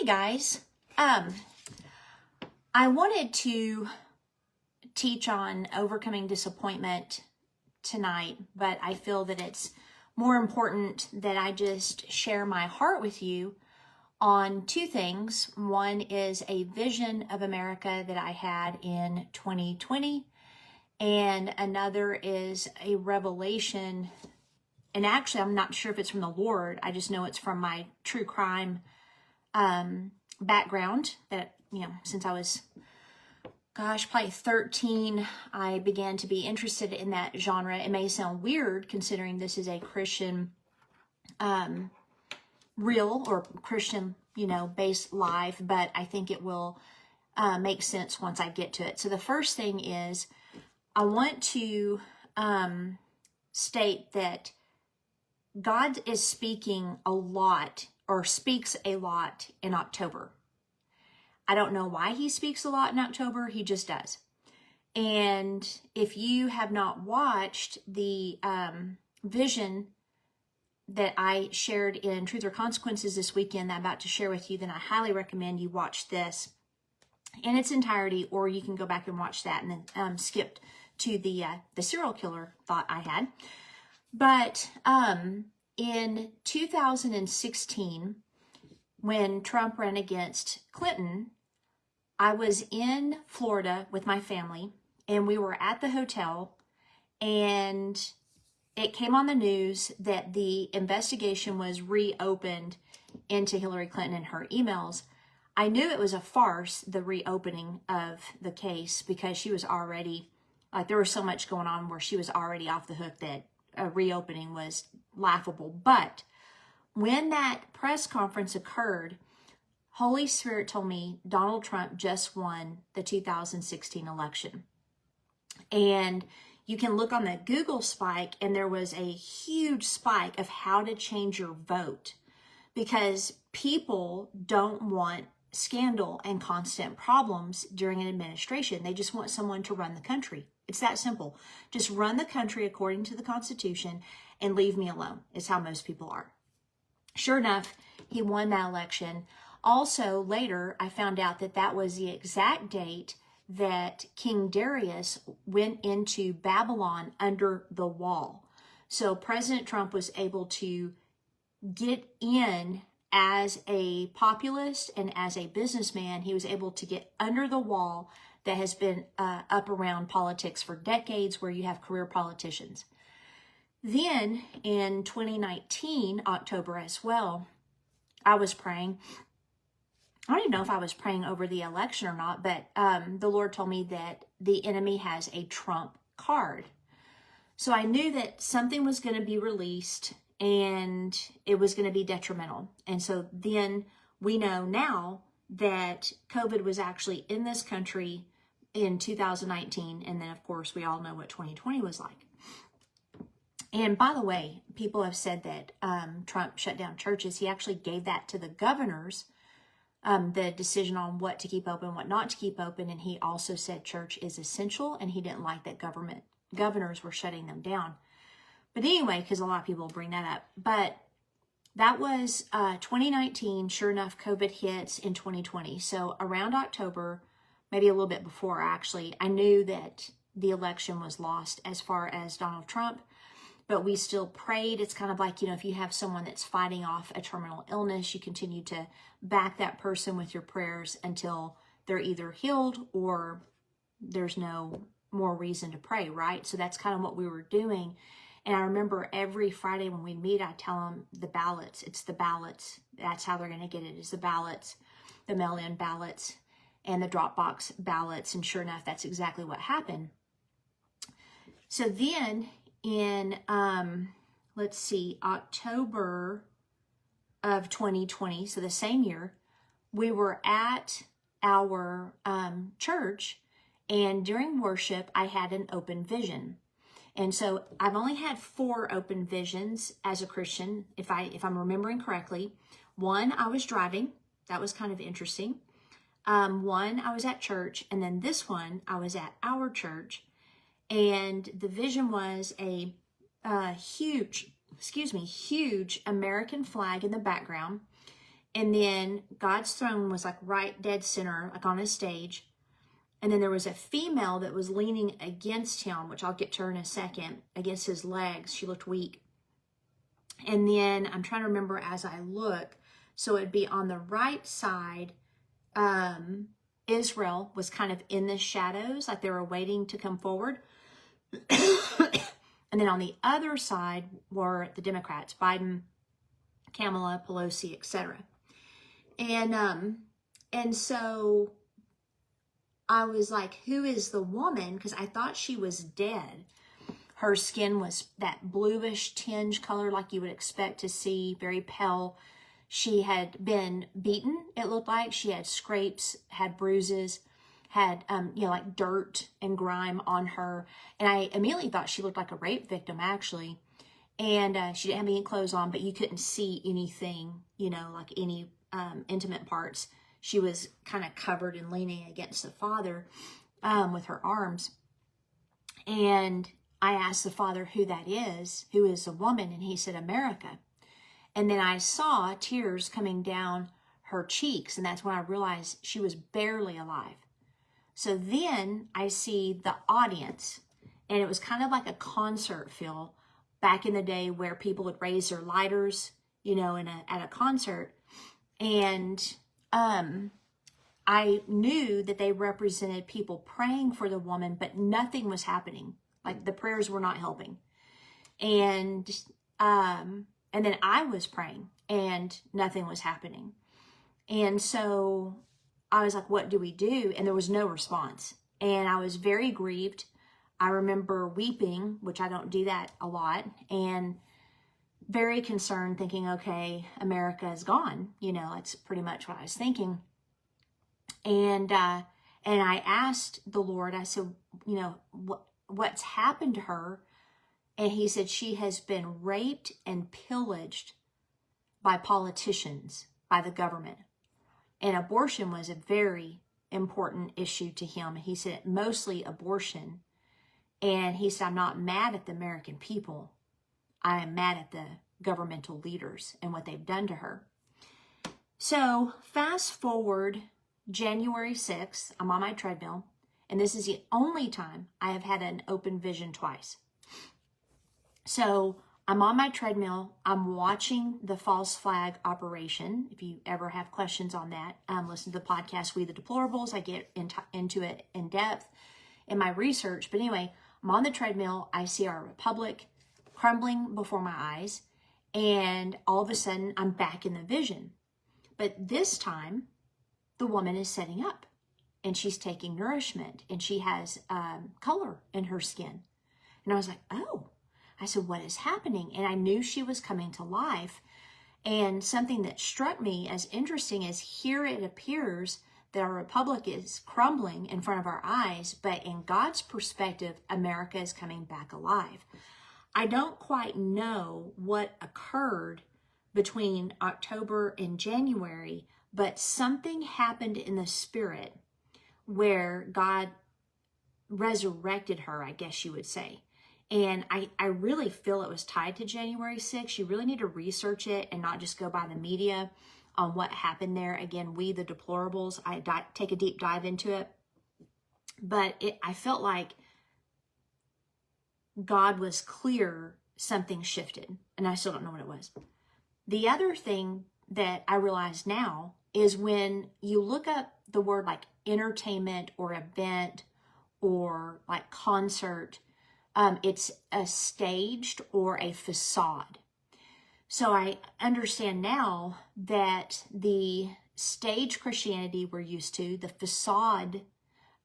Hey guys, I wanted to teach on overcoming disappointment tonight, but I feel that it's more important that I just share my heart with you on two things. One is a vision of America that I had in 2020, and another is a revelation. And actually, I'm not sure if it's from the Lord. I just know it's from my true crime background that, since I was, probably 13, I began to be interested in that genre. It may sound weird considering this is a Christian, real or Christian, based live, but I think it will make sense once I get to it. So the first thing is I want to state that God is speaking a lot, or speaks a lot in October. I don't know why he speaks a lot in October. He just does. And if you have not watched the vision that I shared in Truth or Consequences this weekend that I'm about to share with you, then I highly recommend you watch this in its entirety, or you can go back and watch that and then skip to the serial killer thought I had. But in 2016, when Trump ran against Clinton, I was in Florida with my family, and we were at the hotel, and it came on the news that the investigation was reopened into Hillary Clinton and her emails. I knew it was a farce, the reopening of the case, because she was already, there was so much going on where she was already off the hook that a reopening was laughable. But when that press conference occurred, Holy Spirit told me Donald Trump just won the 2016 election. And you can look on the Google spike, and there was a huge spike of how to change your vote, because people don't want scandal and constant problems during an administration. They just want someone to run the country. It's that simple. Just run the country according to the Constitution and leave me alone, is how most people are. Sure enough, he won that election. Also, later, I found out that that was the exact date that King Darius went into Babylon under the wall. So President Trump was able to get in as a populist and as a businessman. He was able to get under the wall that has been up around politics for decades, where you have career politicians. Then in 2019, October as well, I was praying. I don't even know if I was praying over the election or not, but the Lord told me that the enemy has a Trump card. So I knew that something was going to be released and it was going to be detrimental. And so then we know now that COVID was actually in this country in 2019. And then, of course, we all know what 2020 was like. And by the way, people have said that Trump shut down churches. He actually gave that to the governors, the decision on what to keep open, what not to keep open. And he also said church is essential, and he didn't like that governors were shutting them down. But anyway, because a lot of people bring that up. But that was 2019. Sure enough, COVID hits in 2020. So around October, maybe a little bit before actually, I knew that the election was lost as far as Donald Trump. But we still prayed. It's kind of like, if you have someone that's fighting off a terminal illness, you continue to back that person with your prayers until they're either healed or there's no more reason to pray, right? So that's kind of what we were doing. And I remember every Friday when we meet, I tell them the ballots. It's the ballots. That's how they're going to get it, is the ballots, the mail-in ballots, and the Dropbox ballots. And sure enough, that's exactly what happened. So then in, October of 2020, so the same year, we were at our church, and during worship, I had an open vision. And so I've only had 4 open visions as a Christian, if I'm remembering correctly. One, I was driving. That was kind of interesting. One, I was at church. And then this one, I was at our church. And the vision was a huge American flag in the background. And then God's throne was like right dead center, like on a stage. And then there was a female that was leaning against him, which I'll get to her in a second, against his legs. She looked weak. And then I'm trying to remember as I look, so it'd be on the right side, Israel was kind of in the shadows, like they were waiting to come forward. And then on the other side were the Democrats, Biden, Kamala, Pelosi, etc. And so I was like, who is the woman? Because I thought she was dead. Her skin was that bluish tinge color like you would expect to see, very pale. She had been beaten, it looked like. She had scrapes, had bruises, had, like dirt and grime on her. And I immediately thought she looked like a rape victim, actually. And she didn't have any clothes on, but you couldn't see anything, like any intimate parts. She was kind of covered and leaning against the Father with her arms. And I asked the Father who that is, who is the woman, and he said, America. And then I saw tears coming down her cheeks, and that's when I realized she was barely alive. So then I see the audience, and it was kind of like a concert feel back in the day where people would raise their lighters, at a concert. And I knew that they represented people praying for the woman, but nothing was happening. Like the prayers were not helping. And then I was praying and nothing was happening. And so I was like, what do we do? And there was no response. And I was very grieved. I remember weeping, which I don't do that a lot, and very concerned, thinking, okay, America is gone. That's pretty much what I was thinking. And I asked the Lord, I said, what's happened to her? And he said, she has been raped and pillaged by politicians, by the government. And abortion was a very important issue to him. He said, mostly abortion. And he said, I'm not mad at the American people. I am mad at the governmental leaders and what they've done to her. So fast forward January 6th, I'm on my treadmill. And this is the only time I have had an open vision twice. So I'm on my treadmill. I'm watching the false flag operation. If you ever have questions on that, listen to the podcast, We the Deplorables. I get into it in depth in my research. But anyway, I'm on the treadmill. I see our republic crumbling before my eyes. And all of a sudden, I'm back in the vision. But this time, the woman is setting up. And she's taking nourishment. And she has color in her skin. And I was like, oh. I said, what is happening? And I knew she was coming to life. And something that struck me as interesting is here it appears that our republic is crumbling in front of our eyes, but in God's perspective, America is coming back alive. I don't quite know what occurred between October and January, but something happened in the spirit where God resurrected her, I guess you would say. And I really feel it was tied to January 6th. You really need to research it and not just go by the media on what happened there. Again, We the Deplorables, I take a deep dive into it. But I felt like God was clear something shifted. And I still don't know what it was. The other thing that I realize now is when you look up the word like entertainment or event or like concert, it's a staged or a facade. So I understand now that the stage Christianity we're used to, the facade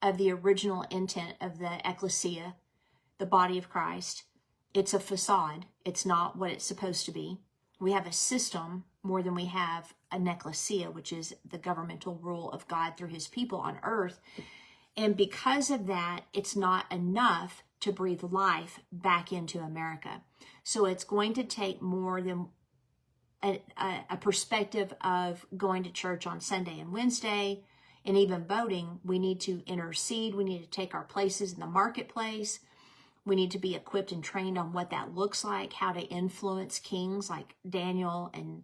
of the original intent of the ecclesia, the body of Christ, it's a facade. It's not what it's supposed to be. We have a system more than we have an ecclesia, which is the governmental rule of God through his people on earth. And because of that, it's not enough to breathe life back into America. So it's going to take more than a perspective of going to church on Sunday and Wednesday and even voting. We need to intercede. We need to take our places in the marketplace. We need to be equipped and trained on what that looks like, how to influence kings like Daniel and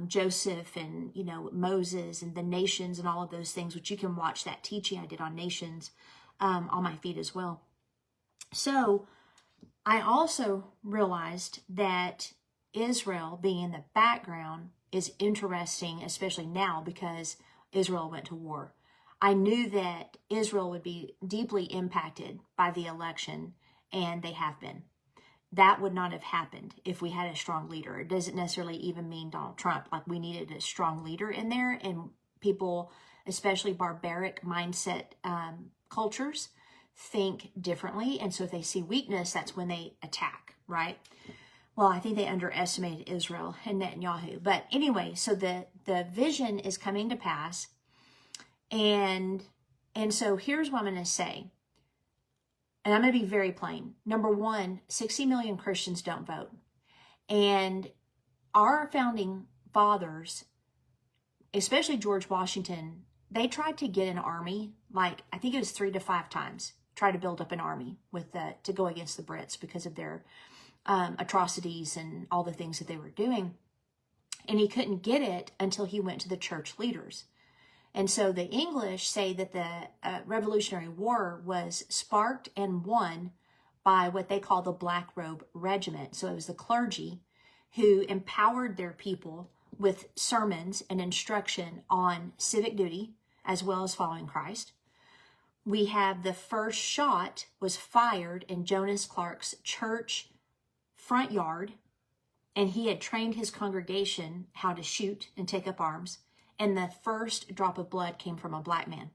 Joseph and, Moses and the nations and all of those things, which you can watch that teaching I did on nations on my feed as well. So I also realized that Israel being in the background is interesting, especially now because Israel went to war. I knew that Israel would be deeply impacted by the election, and they have been. That would not have happened if we had a strong leader. It doesn't necessarily even mean Donald Trump. Like, we needed a strong leader in there, and people, especially barbaric mindset cultures, think differently. And so if they see weakness, that's when they attack, right? Well, I think they underestimated Israel and Netanyahu. But anyway, so the vision is coming to pass. And so here's what I'm going to say. And I'm going to be very plain. Number one, 60 million Christians don't vote. And our founding fathers, especially George Washington, they tried to get an army, like I think it was 3 to 5 times, try to build up an army to go against the Brits because of their atrocities and all the things that they were doing. And he couldn't get it until he went to the church leaders. And so the English say that the Revolutionary War was sparked and won by what they call the Black Robe Regiment. So it was the clergy who empowered their people with sermons and instruction on civic duty as well as following Christ. We have the first shot was fired in Jonas Clark's church front yard, and he had trained his congregation how to shoot and take up arms. And the first drop of blood came from a black man.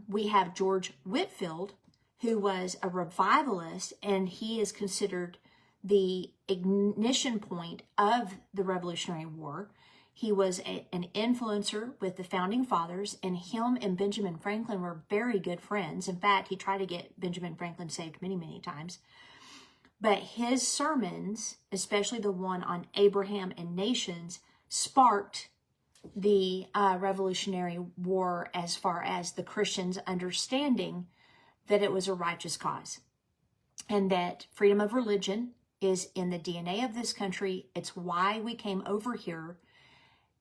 We have George Whitefield, who was a revivalist, and he is considered the ignition point of the Revolutionary War. He was an influencer with the founding fathers, and him and Benjamin Franklin were very good friends. In fact, he tried to get Benjamin Franklin saved many, many times. But his sermons, especially the one on Abraham and nations, sparked the Revolutionary War as far as the Christians understanding that it was a righteous cause and that freedom of religion is in the DNA of this country. It's why we came over here.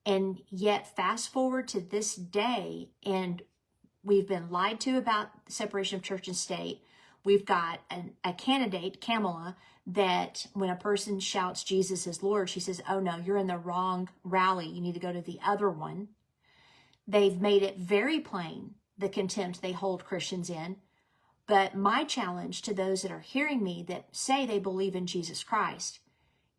And yet fast forward to this day, and we've been lied to about the separation of church and state. We've got a candidate, Kamala, that when a person shouts Jesus is Lord, she says, oh no, you're in the wrong rally. You need to go to the other one. They've made it very plain, the contempt they hold Christians in. But my challenge to those that are hearing me that say they believe in Jesus Christ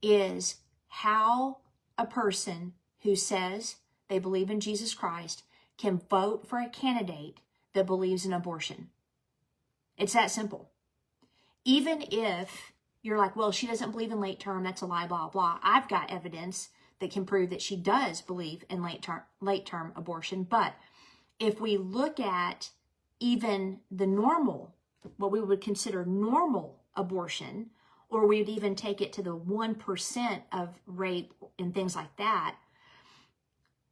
is how a person who says they believe in Jesus Christ can vote for a candidate that believes in abortion. It's that simple. Even if you're like, well, she doesn't believe in late term, that's a lie, blah, blah. I've got evidence that can prove that she does believe in late term abortion. But if we look at even the normal, what we would consider normal abortion, or we'd even take it to the 1% of rape and things like that,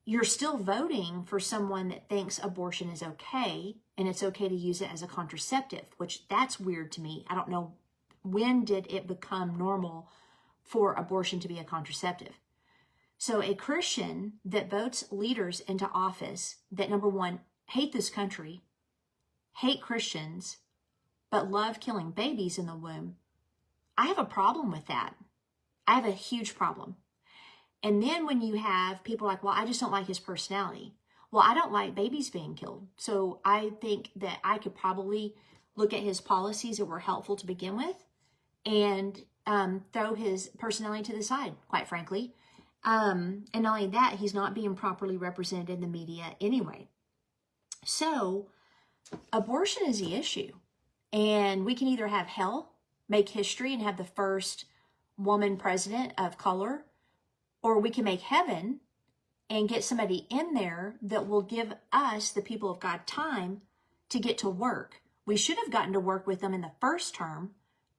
you're still voting for someone that thinks abortion is okay, and it's okay to use it as a contraceptive, which that's weird to me. I don't know, when did it become normal for abortion to be a contraceptive? So a Christian that votes leaders into office that, number one, hate this country, hate Christians, but love killing babies in the womb, I have a problem with that. I have a huge problem. And then when you have people like, well, I just don't like his personality. Well, I don't like babies being killed. So I think that I could probably look at his policies that were helpful to begin with and throw his personality to the side, quite frankly. And not only that, he's not being properly represented in the media anyway. So abortion is the issue. And we can either have hell, make history, and have the first woman president of color, or we can make heaven and get somebody in there that will give us, the people of God, time to get to work. We should have gotten to work with them in the first term.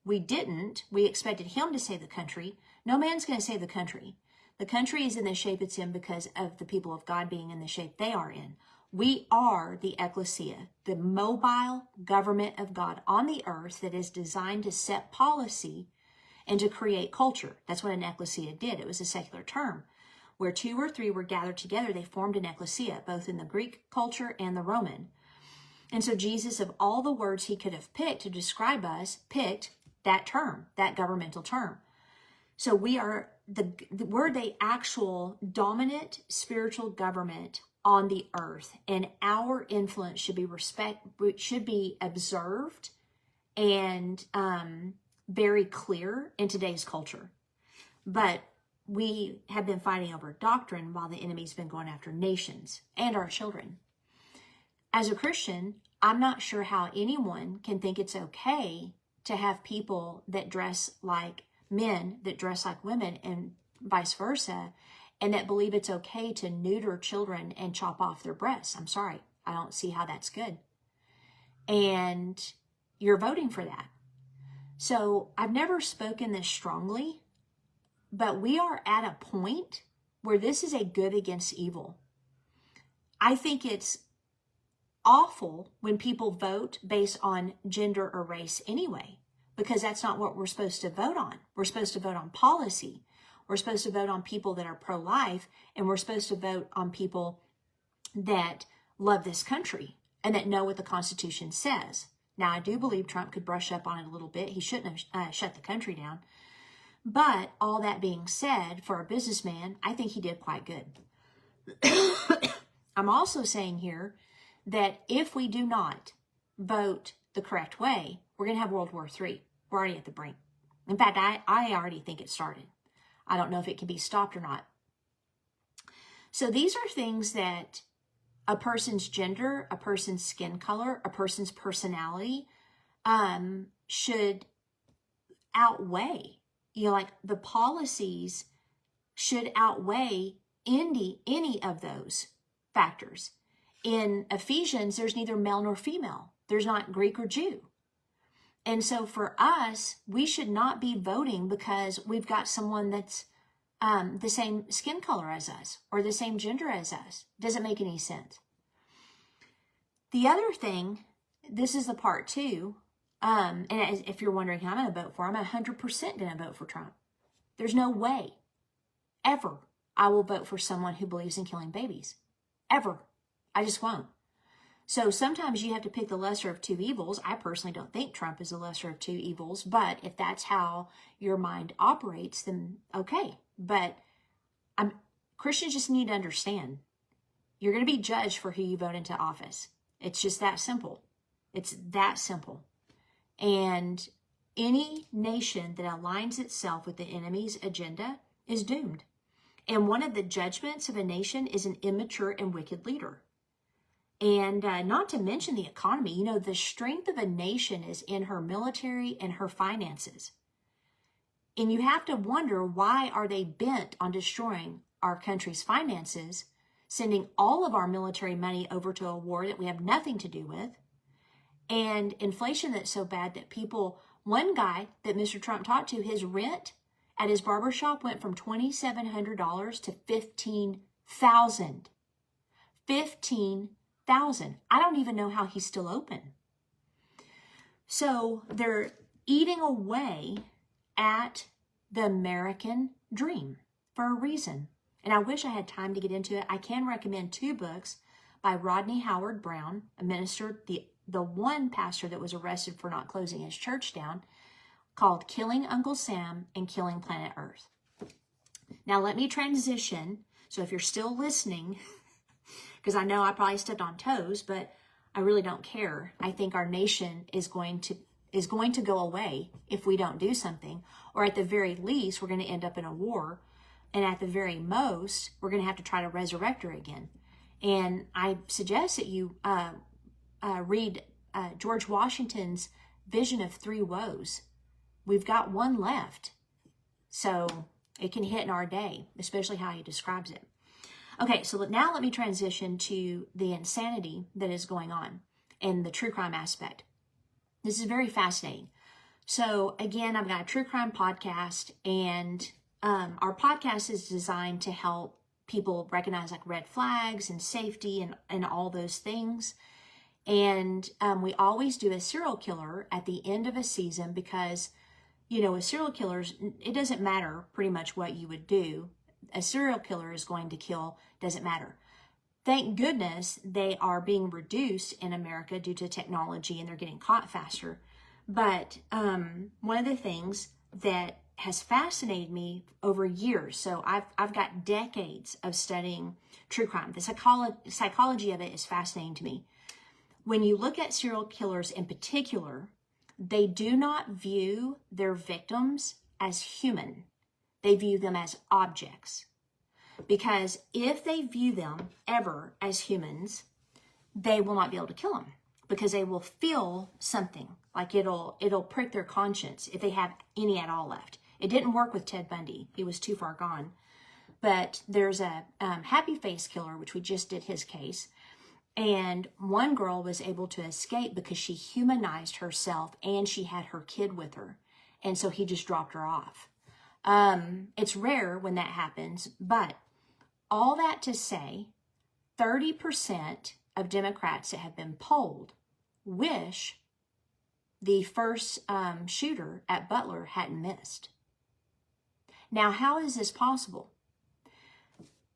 We didn't. We expected him to save the country. No man's going to save the country. The country is in the shape it's in because of the people of God being in the shape they are in. We are the ecclesia, the mobile government of God on the earth that is designed to set policy and to create culture. That's what an ecclesia did. It was a secular term. Where 2 or 3 were gathered together, they formed an ecclesia, both in the Greek culture and the Roman. And so Jesus, of all the words he could have picked to describe us, picked that term, that governmental term. So we're the actual dominant spiritual government on the earth, and our influence should be observed and very clear in today's culture. But we have been fighting over doctrine while the enemy's been going after nations and our children. As a Christian, I'm not sure how anyone can think it's okay to have people that dress like men that dress like women and vice versa, and that believe it's okay to neuter children and chop off their breasts. I'm sorry. I don't see how that's good. And you're voting for that. So I've never spoken this strongly, but we are at a point where this is a good against evil. I think it's awful when people vote based on gender or race anyway, because that's not what we're supposed to vote on. We're supposed to vote on policy. We're supposed to vote on people that are pro-life, and we're supposed to vote on people that love this country and that know what the Constitution says. Now, I do believe Trump could brush up on it a little bit. He shouldn't have shut the country down. But all that being said, for a businessman, I think he did quite good. I'm also saying here that if we do not vote the correct way, we're going to have World War III. We're already at the brink. In fact, I already think it started. I don't know if it can be stopped or not. So these are things that a person's gender, a person's skin color, a person's personality should outweigh. You know, like the policies should outweigh any of those factors. In Ephesians, there's neither male nor female. There's not Greek or Jew. And so for us, we should not be voting because we've got someone that's the same skin color as us or the same gender as us. Doesn't make any sense. The other thing, this is the part too, and if you're wondering how I'm going to vote for, I'm 100% going to vote for Trump. There's no way, ever, I will vote for someone who believes in killing babies. Ever. I just won't. So sometimes you have to pick the lesser of two evils. I personally don't think Trump is the lesser of two evils, but if that's how your mind operates, then okay. But Christians just need to understand, you're going to be judged for who you vote into office. It's just that simple. It's that simple. And any nation that aligns itself with the enemy's agenda is doomed. And one of the judgments of a nation is an immature and wicked leader. And not to mention the economy. You know, the strength of a nation is in her military and her finances. And you have to wonder, why are they bent on destroying our country's finances, sending all of our military money over to a war that we have nothing to do with, and inflation that's so bad that people, one guy that Mr. Trump talked to, his rent at his barbershop went from $2,700 to $15,000. $15,000. I don't even know how he's still open. So they're eating away at the American dream for a reason. And I wish I had time to get into it. I can recommend 2 books by Rodney Howard Brown, a minister, the one pastor that was arrested for not closing his church down, called Killing Uncle Sam and Killing Planet Earth. Now let me transition. So if you're still listening, because I know I probably stepped on toes, but I really don't care. I think our nation is going to go away if we don't do something, or at the very least, we're going to end up in a war, and at the very most, we're going to have to try to resurrect her again. And I suggest that you read George Washington's vision of 3 woes. We've got one left, so it can hit in our day, especially how he describes it. Okay, so now let me transition to the insanity that is going on and the true crime aspect. This is very fascinating. So again, I've got a true crime podcast, and our podcast is designed to help people recognize like red flags and safety and all those things. And we always do a serial killer at the end of a season because, you know, with serial killers, it doesn't matter pretty much what you would do. a serial killer is going to kill doesn't matter. Thank goodness they are being reduced in America due to technology and they're getting caught faster. But one of the things that has fascinated me over years, so I've got decades of studying true crime. The psychology of it is fascinating to me. When you look at serial killers in particular, they do not view their victims as human. They view them as objects. Because if they view them ever as humans, they will not be able to kill them because they will feel something, like it'll prick their conscience if they have any at all left. It didn't work with Ted Bundy. He was too far gone. But there's a happy face killer, which we just did his case. And one girl was able to escape because she humanized herself and she had her kid with her. And so he just dropped her off. It's rare when that happens, but all that to say, 30% of Democrats that have been polled wish the first shooter at Butler hadn't missed. Now, how is this possible?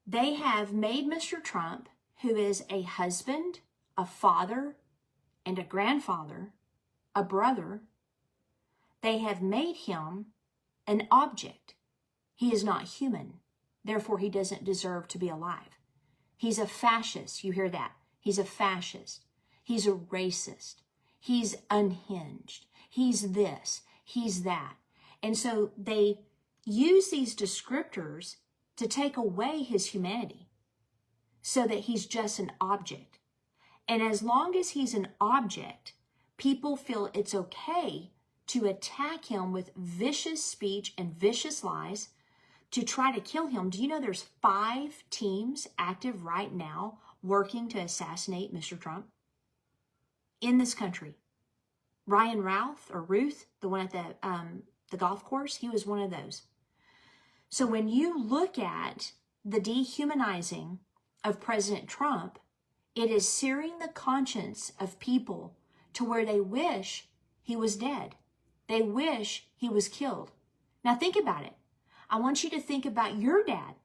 They have made Mr. Trump, who is a husband, a father, and a grandfather, a brother, they have made him an object. He is not human. Therefore, he doesn't deserve to be alive. He's a fascist. You hear that? He's a fascist. He's a racist. He's unhinged. He's this. He's that. And so they use these descriptors to take away his humanity so that he's just an object. And as long as he's an object, people feel it's okay to attack him with vicious speech and vicious lies to try to kill him. Do you know there's 5 teams active right now working to assassinate Mr. Trump in this country? Ryan Ruth, the one at the golf course, he was one of those. So when you look at the dehumanizing of President Trump, it is searing the conscience of people to where they wish he was dead. They wish he was killed. Now think about it. I want you to think about your dad.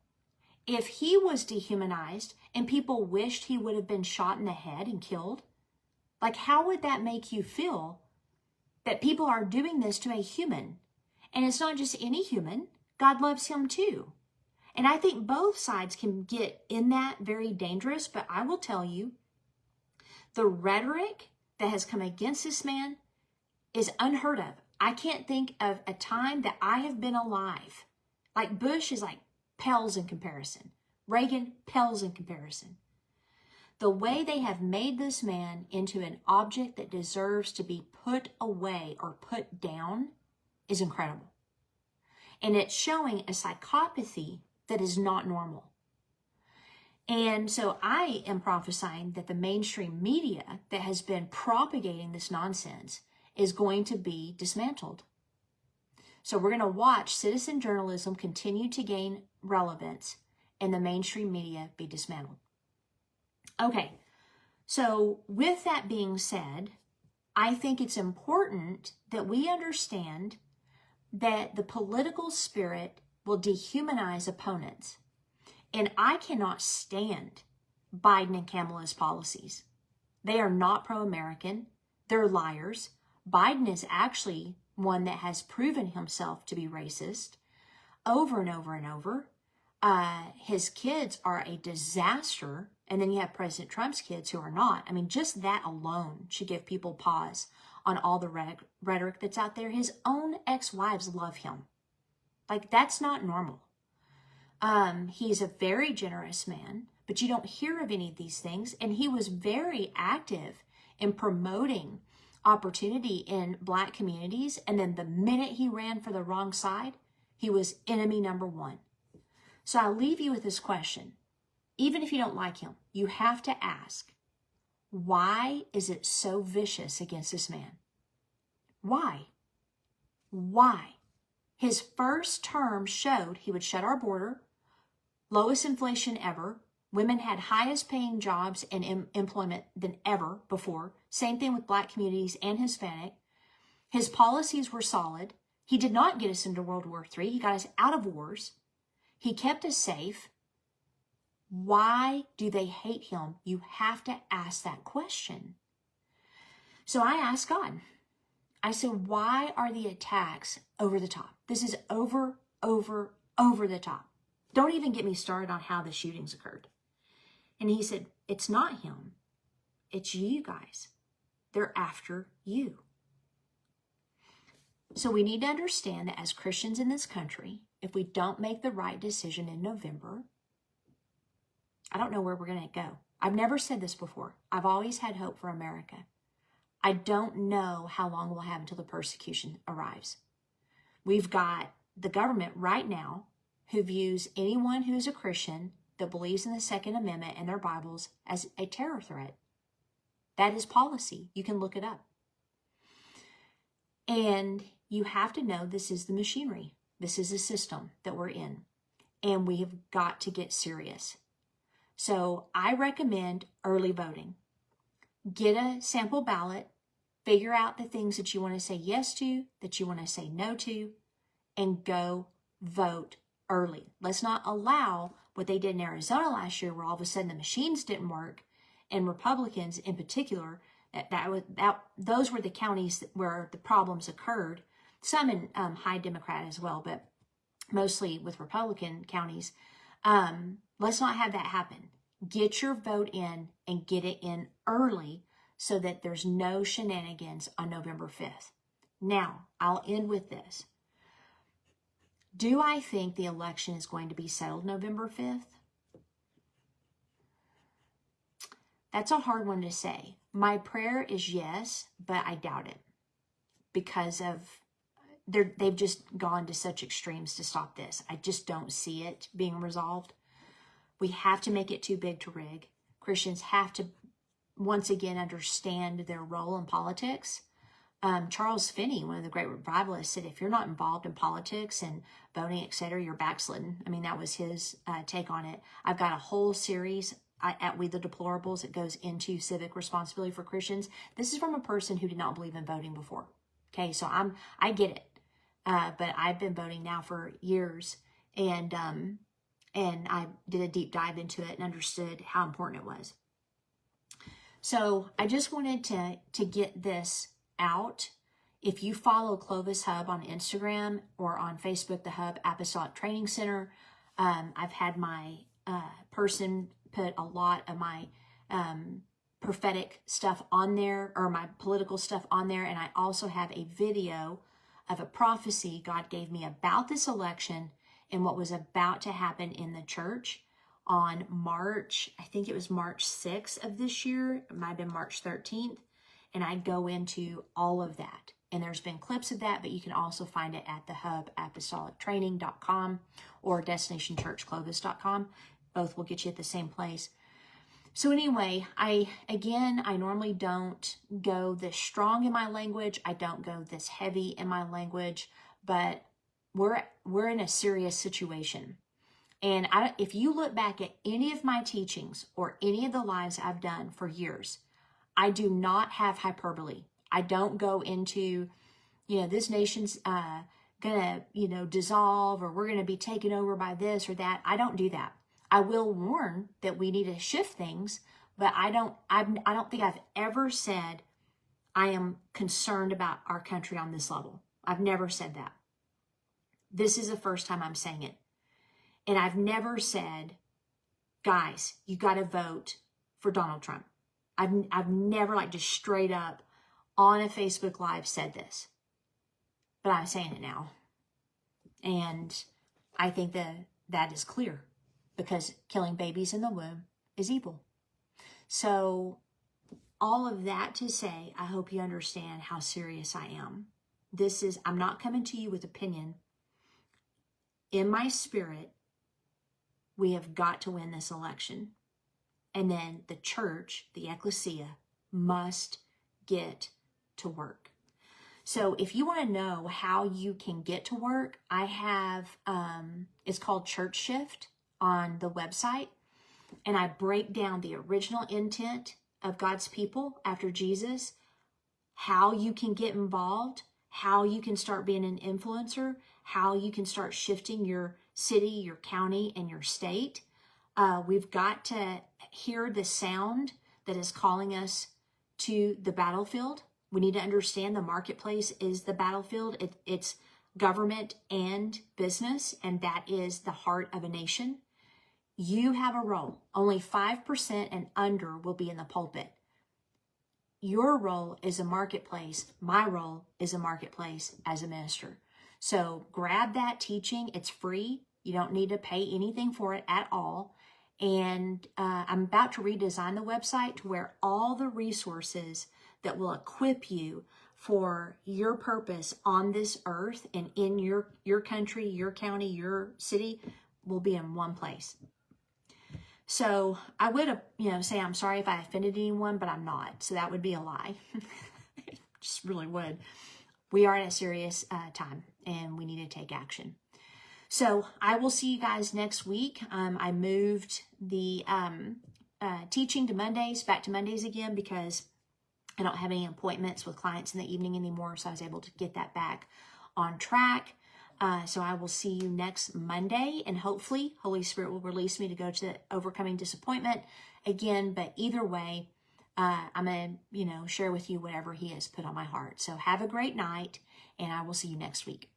If he was dehumanized and people wished he would have been shot in the head and killed, like how would that make you feel that people are doing this to a human? And it's not just any human. God loves him too. And I think both sides can get in that very dangerous, but I will tell you, the rhetoric that has come against this man is unheard of. I can't think of a time that I have been alive. Like Bush is like pales in comparison. Reagan pales in comparison. The way they have made this man into an object that deserves to be put away or put down is incredible. And it's showing a psychopathy that is not normal. And so I am prophesying that the mainstream media that has been propagating this nonsense is going to be dismantled. So we're going to watch citizen journalism continue to gain relevance and the mainstream media be dismantled. Okay, so with that being said, I think it's important that we understand that the political spirit will dehumanize opponents. And I cannot stand Biden and Kamala's policies. They are not pro-American. They're liars. Biden is actually one that has proven himself to be racist over and over and over. His kids are a disaster. And then you have President Trump's kids who are not. I mean, just that alone should give people pause on all the rhetoric that's out there. His own ex-wives love him. Like, that's not normal. He's a very generous man, but you don't hear of any of these things. And he was very active in promoting opportunity in Black communities. And then the minute he ran for the wrong side, he was enemy number 1. So I'll leave you with this question. Even if you don't like him, you have to ask, why is it so vicious against this man? Why? Why? His first term showed he would shut our border, lowest inflation ever. Women had highest paying jobs and employment than ever before. Same thing with Black communities and Hispanic. His policies were solid. He did not get us into World War III. He got us out of wars. He kept us safe. Why do they hate him? You have to ask that question. So I asked God. I said, why are the attacks over the top? This is over the top. Don't even get me started on how the shootings occurred. And he said, it's not him. It's you guys. They're after you. So we need to understand that as Christians in this country, if we don't make the right decision in November, I don't know where we're going to go. I've never said this before. I've always had hope for America. I don't know how long we'll have until the persecution arrives. We've got the government right now who views anyone who is a Christian that believes in the Second Amendment and their Bibles as a terror threat. That is policy. You can look it up. And you have to know this is the machinery. This is a system that we're in. And we have got to get serious. So I recommend early voting. Get a sample ballot, figure out the things that you want to say yes to, that you want to say no to, and go vote early. Let's not allow what they did in Arizona last year, where all of a sudden the machines didn't work, and Republicans in particular, those were the counties where the problems occurred. Some in high Democrat as well, but mostly with Republican counties. Let's not have that happen. Get your vote in and get it in early so that there's no shenanigans on November 5th. Now, I'll end with this. Do I think the election is going to be settled November 5th? That's a hard one to say. My prayer is yes, but I doubt it because of they've just gone to such extremes to stop this. I just don't see it being resolved. We have to make it too big to rig. Christians have to, once again, understand their role in politics. Charles Finney, one of the great revivalists, said, if you're not involved in politics and voting, etc., you're backslidden. I mean, that was his take on it. I've got a whole series at We the Deplorables. It goes into civic responsibility for Christians. This is from a person who did not believe in voting before. Okay, so I get it. But I've been voting now for years, and I did a deep dive into it and understood how important it was. So I just wanted to get this out. If you follow Clovis Hub on Instagram or on Facebook, the Hub Apostolic Training Center, I've had my person put a lot of my prophetic stuff on there, or my political stuff on there, and I also have a video of a prophecy God gave me about this election and what was about to happen in the church on March, I think it was March 6th of this year. It might have been March 13th. And I go into all of that. And there's been clips of that, but you can also find it at the hubapostolictraining.com or destinationchurchclovis.com. Both will get you at the same place. So anyway, I normally don't go this strong in my language. I don't go this heavy in my language, but we're in a serious situation. And if you look back at any of my teachings or any of the lives I've done for years, I do not have hyperbole. I don't go into, this nation's gonna, dissolve, or we're gonna be taken over by this or that. I don't do that. I will warn that we need to shift things, but I don't think I've ever said I am concerned about our country on this level. I've never said that. This is the first time I'm saying it. And I've never said, guys, you got to vote for Donald Trump. I've never just straight up on a Facebook Live said this. But I'm saying it now. And I think that is clear, because killing babies in the womb is evil. So all of that to say, I hope you understand how serious I am. I'm not coming to you with opinion. In my spirit, we have got to win this election. And then the church, the ecclesia, must get to work. So if you want to know how you can get to work, I have, it's called Church Shift on the website. And I break down the original intent of God's people after Jesus, how you can get involved, how you can start being an influencer, how you can start shifting your city, your county, and your state. We've got to hear the sound that is calling us to the battlefield. We need to understand the marketplace is the battlefield. It's government and business, and that is the heart of a nation. You have a role. Only 5% and under will be in the pulpit. Your role is a marketplace. My role is a marketplace as a minister. So grab that teaching. It's free. You don't need to pay anything for it at all. And I'm about to redesign the website to where all the resources that will equip you for your purpose on this earth and in your country, your county, your city will be in one place. So I would, say I'm sorry if I offended anyone, but I'm not. So that would be a lie. Just really would. We are in a serious time and we need to take action. So I will see you guys next week. I moved the teaching to Mondays, back to Mondays again, because I don't have any appointments with clients in the evening anymore. So I was able to get that back on track. So I will see you next Monday, and hopefully Holy Spirit will release me to go to Overcoming Disappointment again. But either way, I'm going to, share with you whatever he has put on my heart. So have a great night, and I will see you next week.